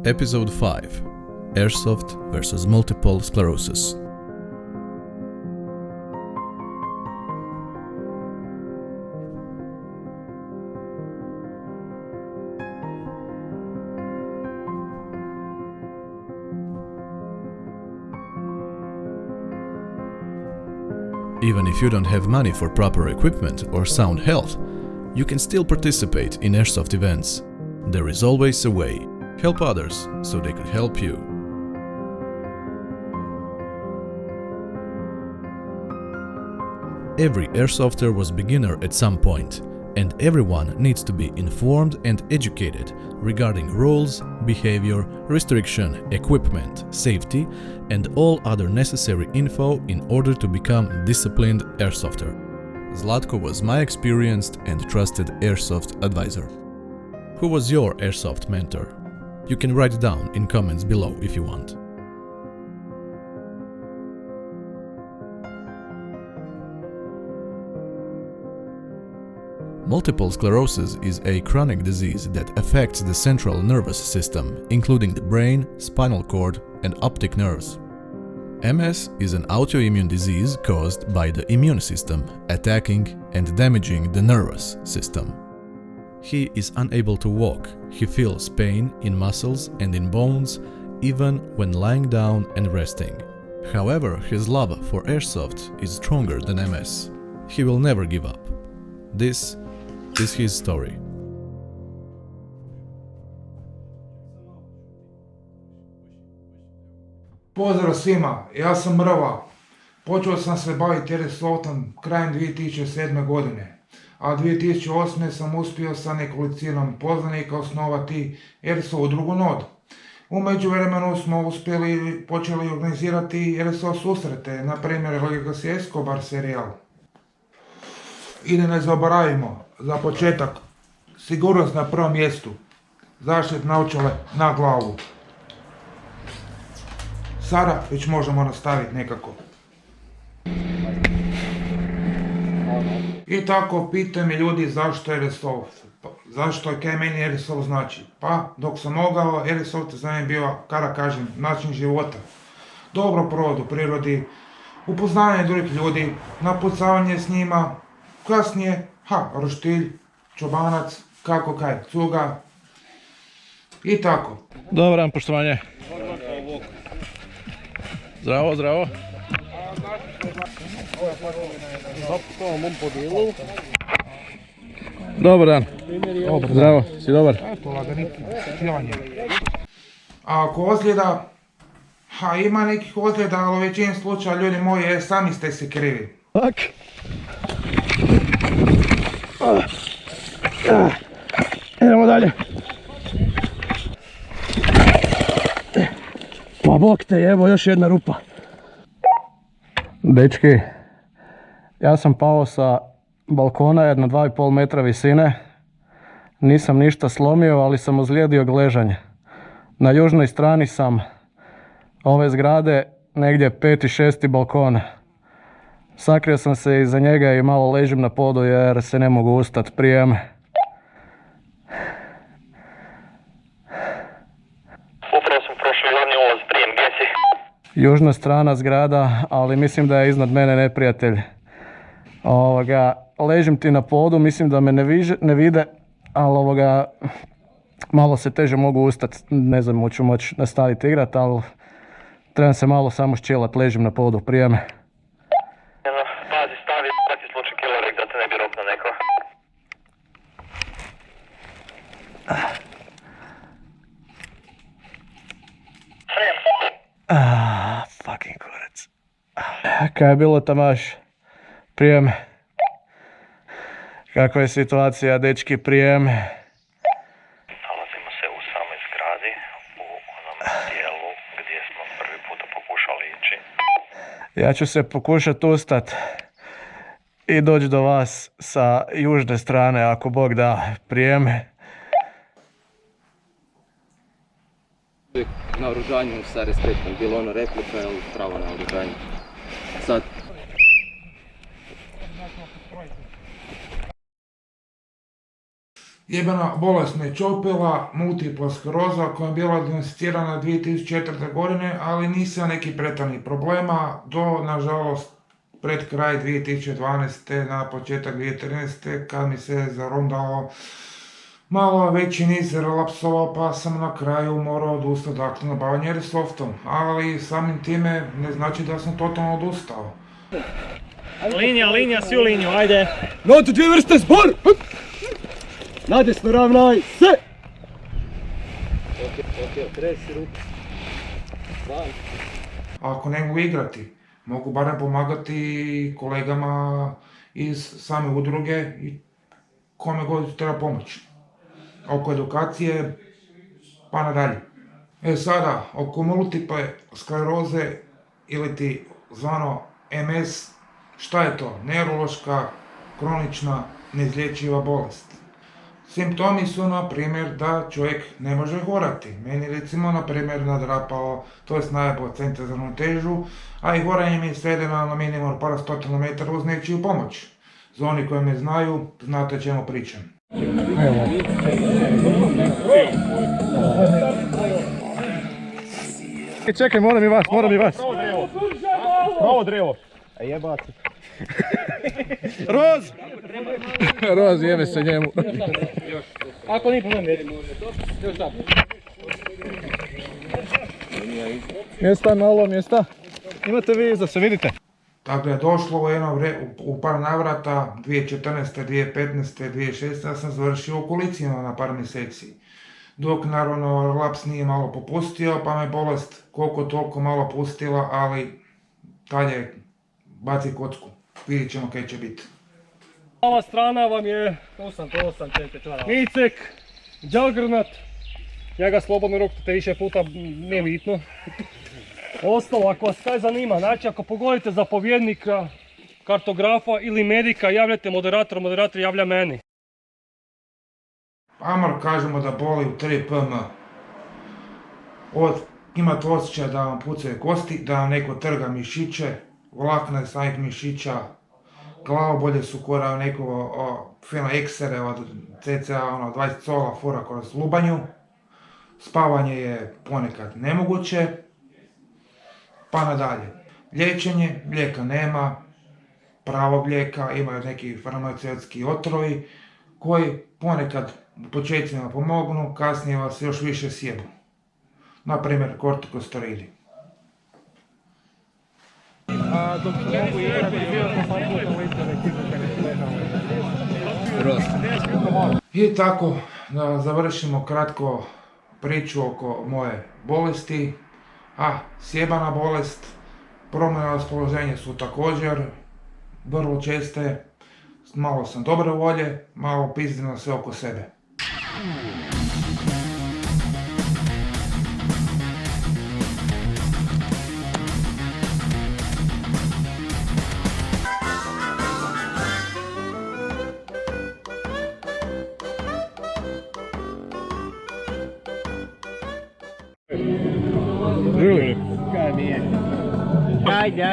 Episode 5: Airsoft vs. Multiple Sclerosis. Even if you don't have money for proper equipment or sound health, you can still participate in airsoft events. There is always a way. Help others so they could help you. Every airsofter was beginner at some point, and everyone needs to be informed and educated regarding rules, behavior, restriction, equipment, safety, and all other necessary info in order to become disciplined airsofter. Zlatko was my experienced and trusted airsoft advisor. Who was your airsoft mentor? You can write it down in comments below if you want. Multiple sclerosis is a chronic disease that affects the central nervous system, including the brain, spinal cord, and optic nerves. MS is an autoimmune disease caused by the immune system attacking and damaging the nervous system. He is unable to walk. He feels pain in muscles and in bones, even when lying down and resting. However, his love for airsoft is stronger than MS. He will never give up. This is his story. Pozdrav svima, ja sam Mrva. Počeo sam se baviti airsoftom krajem 2007. godine, a 2008. sam uspio sa nekolicinom poznanika osnovati airsoft udrugu NOD. U međuvremenu smo počeli organizirati airsoft susrete, na primjer Legacy Escobar serijal. I da ne zaboravimo, za početak, sigurnost na prvom mjestu, zaštitne naočale na glavu. Sada već možemo nastaviti nekako. I tako pitaju me ljudi zašto je airsoft, zašto kaj meni airsoft znači. Pa dok sam mogao, airsoft za mene bio, kada kažem, način života. Dobro provod u prirodi, upoznavanje drugih ljudi, napucavanje s njima, kasnije, roštilj, čobanac, kako kaj, cuga i tako. Dobar dan, poštovanje. Zdravo, zdravo. Dobar dan. Zdravo, si dobar? A ako ozljeda, ima nekih ozljeda, ali u većini slučaja, ljudi moji, sami ste se krivi. Tak. Idemo dalje. Pa bok te, evo još jedna rupa. Dečki, ja sam pao sa balkona jedno 2,5 metra visine. Nisam ništa slomio, ali sam ozlijedio gležanje. Na južnoj strani sam ove zgrade, negdje 5. i 6. balkon. Sakrio sam se iza njega i malo ležim na podu jer se ne mogu ustati prijem. Upravo sam prošao glavni ulaz, prijem, gdje si? Južna strana zgrada, ali mislim da je iznad mene neprijatelj. Ležim ti na podu, mislim da me ne vide, ali malo se teže mogu ustati. Ne znam, hoću moći nastaviti igrati, ali trebam se malo samo ščelat, ležim na podu, prijeme. Pazi, stavi svaki slučaj kilorek da te ne bi roknuo neko. Fucking kurac. Kaj je bilo tamaš? Prijem. Kakva je situacija, dečki, prijem? Nalazimo se u samoj zgradi, u onom dijelu gdje smo prvi puta pokušali ići. Ja ću se pokušati ustat i doći do vas sa južne strane, ako Bog da. Prijem. Uvijek na oružanju sa respektom, bilo ono replika ili pravo na oružanju. Sad. Jebena bolest me čopila, multipla skleroza koja je bila dijagnosticirana 2004. godine, ali nisam neki pretjerani problema do, nažalost, pred kraj 2012. na početak 2013. kad mi se zarondao malo veći niz relapsova, pa sam na kraju morao odustati, dakle, na bavanje Airsoftom, ali samim time ne znači da sam totalno odustao. Linija, svi u liniju, ajde! Notu dvije vrste, zbor! Nadesno ravnaj, se! Ok, tresi ruku. Van. Ako ne mogu igrati, mogu barem pomagati kolegama iz same udruge i kome god treba pomoći. Oko edukacije, pa nadalje. Sada, oko multiple skleroze ili ti zvano MS, šta je to? Neurološka, kronična, neizlječiva bolest. Simptomi su, na primjer, da čovjek ne može horati. Meni recimo, na primjer, nadrapao, to je najbolj centar za ravnotežu, a i horanje mi je svedeno na minimum par stotina metara uz nečiju pomoć. Za oni koji me znaju, znate o čemu pričam. Čekaj, moram i vas. Pravo drevo! A jebati. Roz, jebe se njemu. Ako nije problem, još da. Mjesta. Imate vi iza se, vidite? Dakle, došlo u par navrata, 2014. 2015. 2016. sam završio u kolicima na par mjeseci. Dok naravno relaps nije malo popustio, pa me bolest koliko toliko malo pustila, ali dalje baci kocku. Vidjet ćemo kaj će biti. Ova strana vam je Icek, Juggernaut. Ja ga slobodno roktate više puta, nije bitno. Ostalo, ako vas kaj zanima, znači ako pogodite zapovjednika, kartografa ili medika, javljate moderator javlja meni. Amor kažemo da boli u 3 PM. Imate osjećaj da vam pucaju kosti, da vam neko trga mišiće, vlakna samih mišića, glavobolje su kora neko fino eksere od cca 20 cola fura kroz lubanju. Spavanje je ponekad nemoguće, pa nadalje. Liječenje, lijeka nema, pravog lijeka, imaju neki farmaceutski otrovi koji ponekad u početcima pomognu, kasnije vas još više sjebu. Naprimjer, kortikosteroidi. I tako, da završimo kratko priču oko moje bolesti. Sjebana bolest, promjena raspoloženja su također vrlo česte. Malo sam dobre volje, malo pizdim na sve oko sebe. Ajde.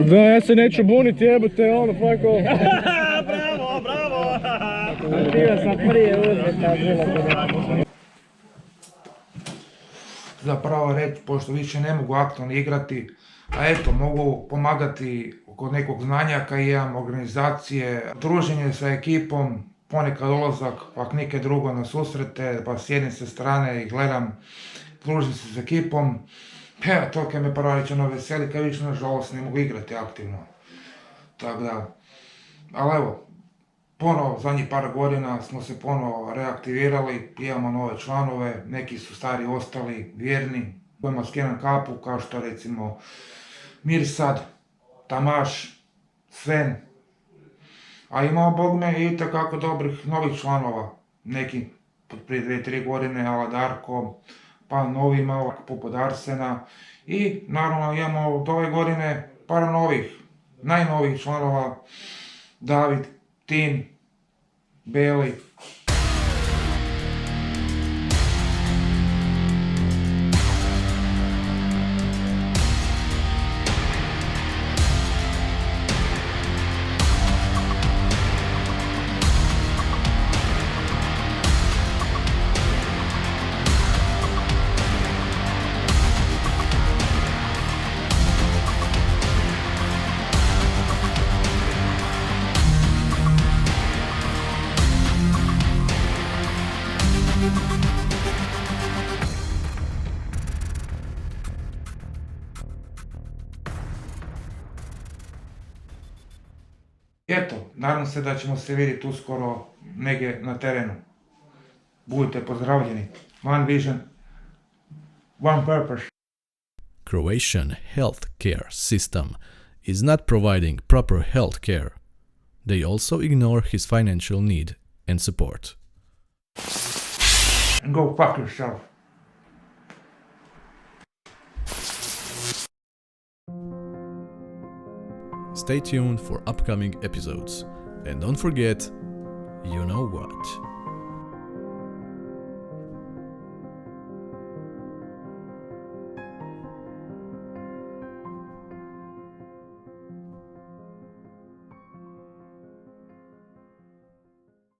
Da, ja se neću buniti, jebate, ono, fajko. Bravo! Bio sam prije uzeta, bilo. Zapravo reći, pošto više ne mogu aktivno igrati, a eto, mogu pomagati kod nekog znanja kad imam organizacije, druženje sa ekipom, ponekad dolazak, pak neke drugo na susrete, pa sjedim sa strane i gledam, družim se s ekipom. To kad me prvo rečeno veseli, kad više nažalost ne mogu igrati aktivno. Tako da, ali evo, ponovo zadnjih par godina smo se ponovo reaktivirali, imamo nove članove, neki su stari ostali, vjerni, kojima skidam kapu, kao što recimo Mirsad, Tamaš, Sven. A imamo, bog me, i takako dobrih novih članova, neki prije 2-3 godine, Ala Darko, pa novi malo poput Arsena i naravno imamo od ove godine par novih, najnovih članova, David, Tin, Beli. Eto, nadam se da ćemo se vidjeti uskoro negdje na terenu. Budite pozdravljeni. One vision, one purpose. Croatian healthcare system is not providing proper health care. They also ignore his financial need and support. And go fuck yourself. Stay tuned for upcoming episodes. And don't forget, you know what?